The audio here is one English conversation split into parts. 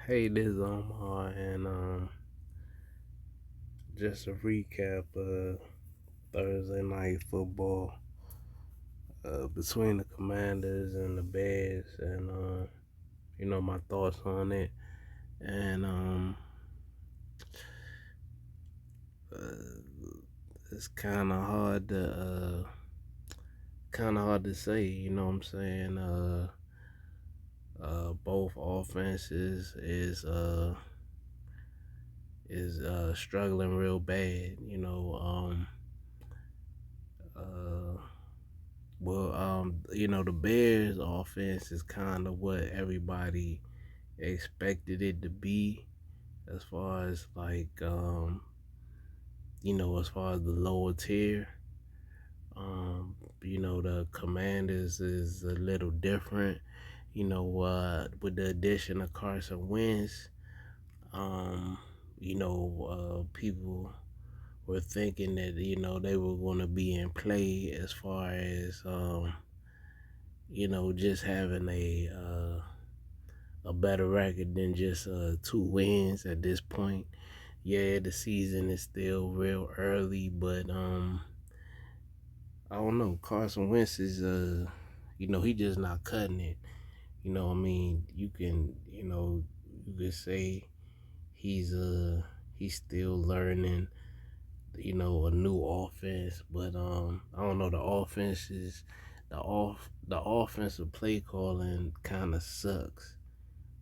Hey, this is Omar, and just a recap of Thursday night football between the Commanders and the Bears, and my thoughts on it. And uh, it's kind of hard to say. You know what I'm saying? Both offenses is struggling real bad. Uh, the Bears offense is kind of what everybody expected it to be as far as as far as the lower tier. The Commanders is a little different, with the addition of Carson Wentz. People were thinking that, they were going to be in play as far as, just having a better record than just 2 wins at this point. Yeah, the season is still real early, but I don't know. Carson Wentz is he just not cutting it. I mean, you could say he's he's still learning, a new offense, but I don't know. The offensive play calling kind of sucks,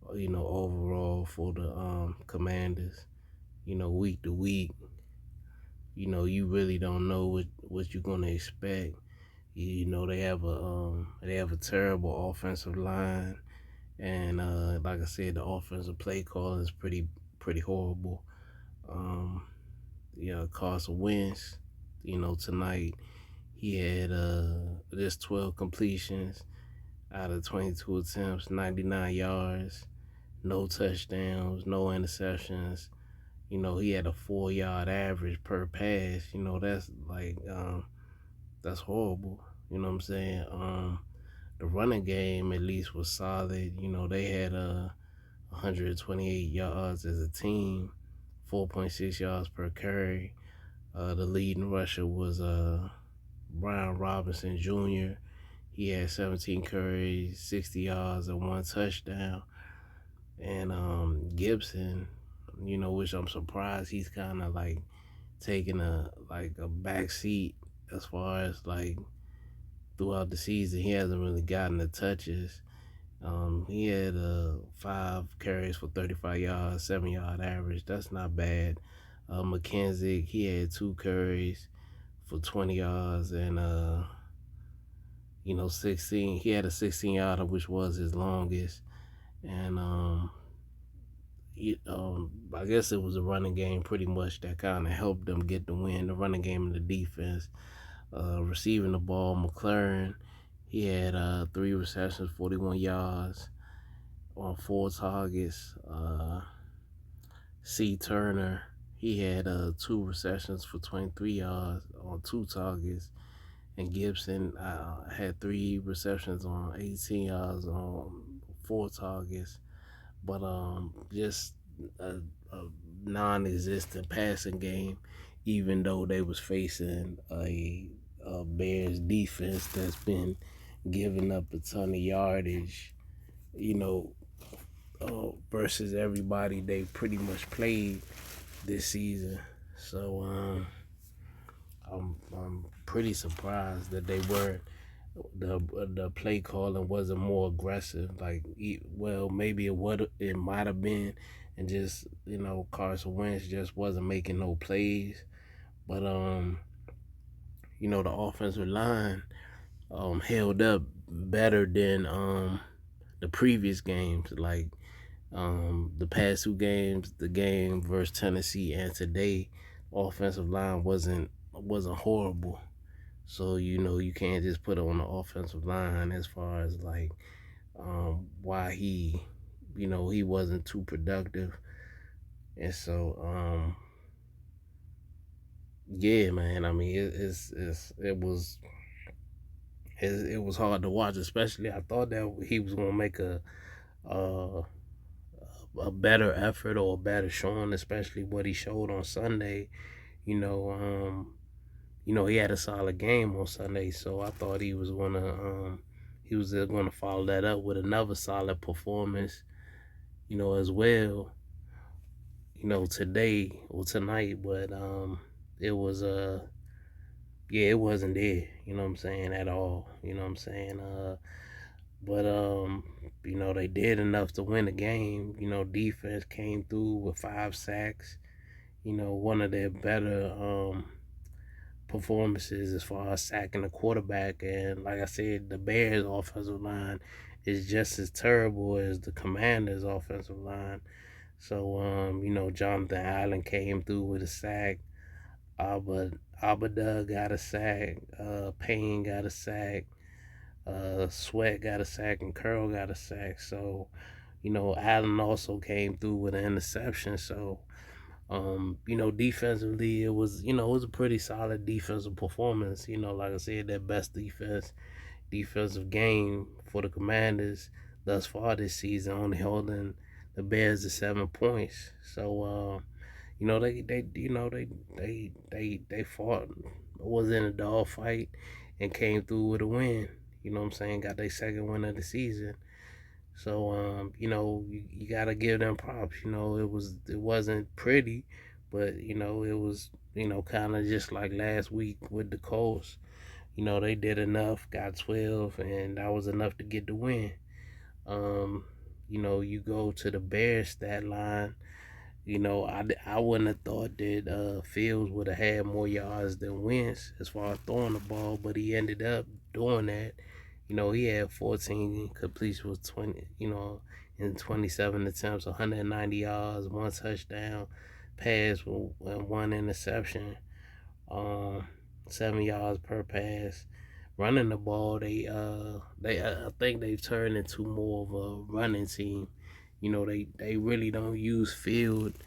overall for the Commanders. Week to week, you really don't know what you're gonna expect. They have a terrible offensive line, and like I said, the offensive play calling is pretty horrible. Um, Carson Wentz, tonight he had just 12 completions out of 22 attempts, 99 yards, no touchdowns, no interceptions. He had a 4 yard average per pass. That's horrible. You know what I'm saying? The running game at least was solid. They had 128 yards as a team, 4.6 yards per carry. The leading rusher was Brian Robinson Jr. He had 17 carries, 60 yards, and one touchdown. And Gibson, which I'm surprised he's kind of like taking a back seat as far as like throughout the season. He hasn't really gotten the touches. He had 5 carries for 35 yards, 7 yard average. That's not bad. McKenzie, he had 2 carries for 20 yards and 16. He had a 16 yarder, which was his longest. And I guess it was a running game pretty much that kind of helped them get the win. The running game and the defense. Receiving the ball, McLaurin, he had 3 receptions, 41 yards on 4 targets. C. Turner, he had 2 receptions for 23 yards on 2 targets. And Gibson had 3 receptions on 18 yards on 4 targets. But just a non-existent passing game, even though they was facing a Bears defense that's been giving up a ton of yardage, you know, versus everybody they pretty much played this season. So I'm pretty surprised that they weren't the play calling wasn't more aggressive. Maybe it might have been, and just Carson Wentz just wasn't making no plays. But the offensive line held up better than the previous games. Like the past 2 games, the game versus Tennessee and today, offensive line wasn't horrible. So you can't just put it on the offensive line as far as like why he wasn't too productive. And so yeah, man. I mean it was hard to watch, especially I thought that he was gonna make a a better effort or a better showing, especially what he showed on Sunday. You know, he had a solid game on Sunday, so I thought he was gonna follow that up with another solid performance, as well, today or tonight. But it was yeah, it wasn't there, at all. But they did enough to win the game. Defense came through with 5 sacks. One of their better performances as far as sacking the quarterback. And like I said, the Bears' offensive line is just as terrible as the Commanders' offensive line. So, Jonathan Allen came through with a sack. Abada got a sack. Payne got a sack. Sweat got a sack, and Curl got a sack. So, Allen also came through with an interception. So, defensively, it was a pretty solid defensive performance. Like I said, their best defensive game for the Commanders thus far this season, only holding the Bears to 7 points. So, they fought, was in a dogfight, and came through with a win. Got their second win of the season. So you gotta give them props. It wasn't pretty, but it was kind of just like last week with the Colts. They did enough, got 12, and that was enough to get the win. You go to the Bears stat line. I wouldn't have thought that Fields would have had more yards than Wentz as far as throwing the ball, but he ended up doing that. He had 14 completions with 20, in 27 attempts, 190 yards, 1 touchdown pass and 1 interception, 7 yards per pass. Running the ball, I think they've turned into more of a running team. They really don't use Field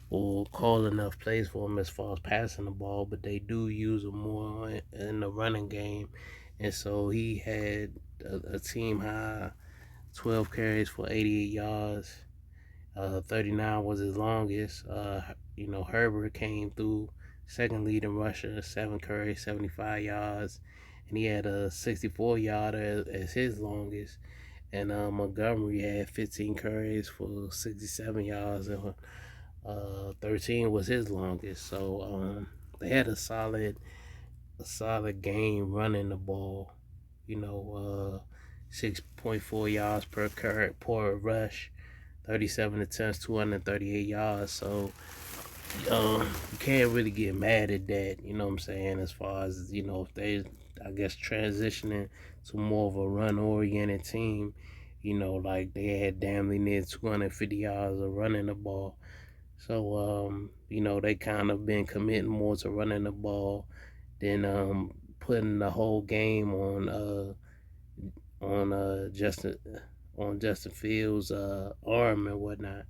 or call enough plays for him as far as passing the ball, but they do use him more in the running game. And so he had a team high 12 carries for 88 yards. 39 was his longest. Herbert came through, second leading rusher, 7 carries, 75 yards. And he had a 64-yarder as his longest. And Montgomery had 15 carries for 67 yards, and 13 was his longest. So they had a solid game running the ball. 6.4 yards per rush, 37 attempts, 238 yards. So you can't really get mad at that. As far as if they, I guess, transitioning to more of a run-oriented team. Like they had damn near 250 yards of running the ball. So they kind of been committing more to running the ball than putting the whole game on Justin Fields' arm and whatnot.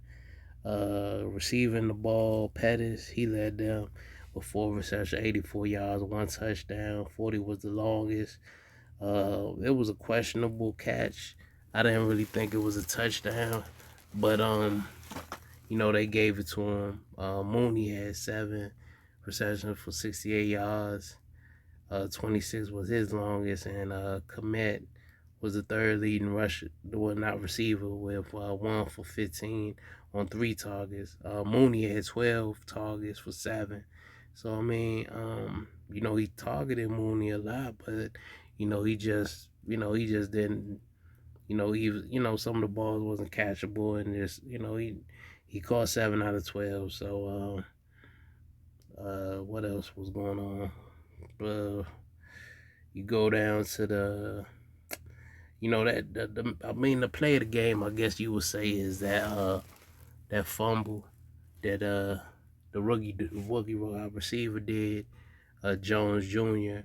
Receiving the ball, Pettis, he led them with 4 receptions, 84 yards, 1 touchdown. 40 was the longest. It was a questionable catch. I didn't really think it was a touchdown, but they gave it to him. Mooney had 7 receptions for 68 yards. 26 was his longest, and Kmet was the third leading rusher, not receiver, with 1 for 15 on 3 targets. Mooney had 12 targets for 7. So I mean, he targeted Mooney a lot, but he just didn't. Some of the balls wasn't catchable, and just he caught 7 out of 12. So what else was going on? You go down to the the play of the game, I guess you would say, is that fumble that the rookie receiver did, Jones Jr.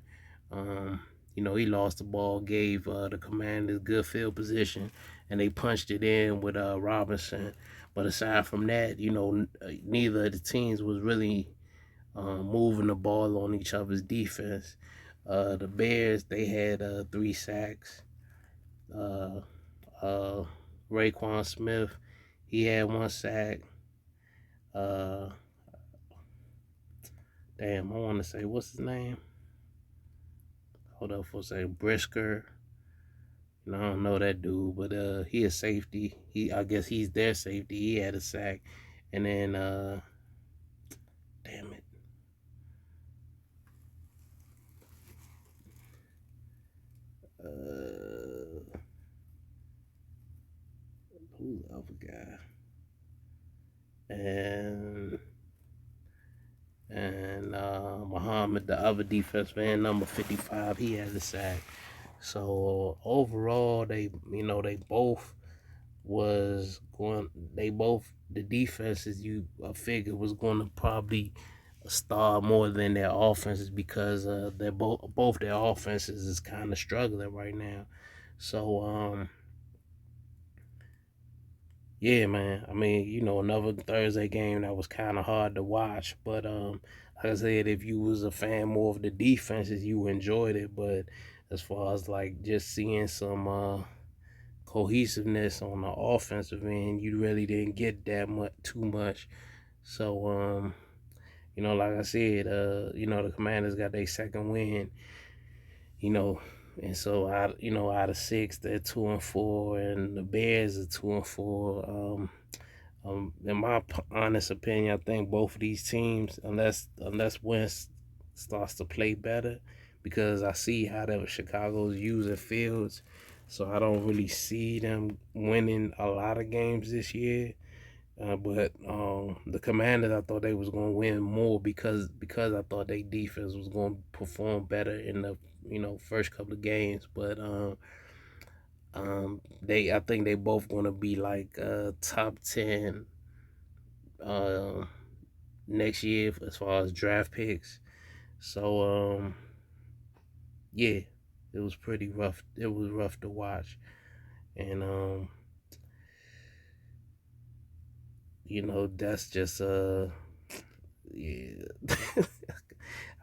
He lost the ball, gave the Commanders good field position, and they punched it in with Robinson. But aside from that, neither of the teams was really moving the ball on each other's defense. The Bears, they had 3 sacks. Raekwon Smith, He had one sack. Damn, I want to say, what's his name? Hold up for a second. Brisker. I don't know that dude, but he is safety. I guess he's their safety. He had a sack, and then damn it, who's the other guy? And Muhammad, the other defense man, number 55, he had a sack. So overall, they both was going. They both the defenses you figured was going to probably star more than their offenses because they're both their offenses is kind of struggling right now. So yeah, man. I mean, another Thursday game that was kind of hard to watch, but like I said, if you was a fan more of the defenses, you enjoyed it. But as far as like just seeing some cohesiveness on the offensive end, you really didn't get that too much. So like I said, the Commanders got their second win, you know, and so out of six, they're 2-4, and the Bears are 2-4. In my honest opinion, I think both of these teams, unless Wentz starts to play better, because I see how Chicago's using Fields, so I don't really see them winning a lot of games this year. But the Commanders, I thought they was gonna win more because I thought their defense was gonna perform better in the first couple of games. But I think they both gonna be like top 10 uh, next year as far as draft picks. So yeah, it was pretty rough. It was rough to watch, and that's just yeah.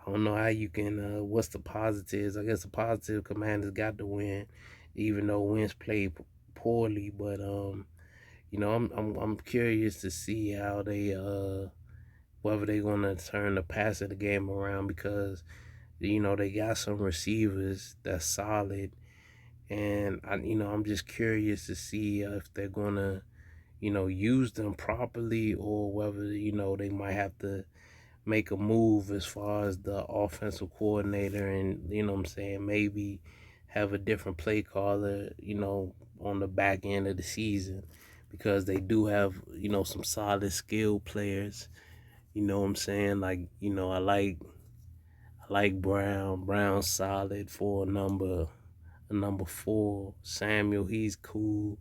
I don't know how you can. What's the positives? I guess the positive Commanders got the win, even though Wentz played poorly. But I'm curious to see how they whether they're gonna turn the pass of the game around because they got some receivers that's solid, and I'm just curious to see if they're gonna use them properly or whether they might have to make a move as far as the offensive coordinator and what I'm saying, maybe have a different play caller, on the back end of the season because they do have, some solid skill players. What I'm saying? Like, I like Brown. Brown's solid for a number 4. Samuel, he's cool.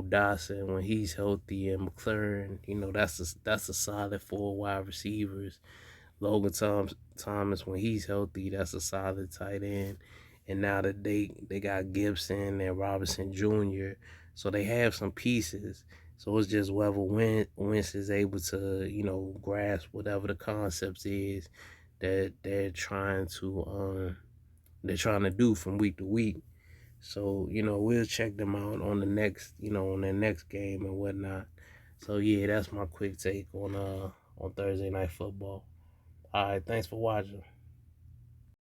Dawson when he's healthy, and McLaurin, that's a solid 4 wide receivers. Logan Thomas when he's healthy, that's a solid tight end. And now that they got Gibson and Robinson Jr., so they have some pieces. So it's just whether Wentz is able to grasp whatever the concepts is that they're trying to do from week to week. So, we'll check them out on the next, on their next game and whatnot. So yeah, that's my quick take on Thursday night football. All right, thanks for watching.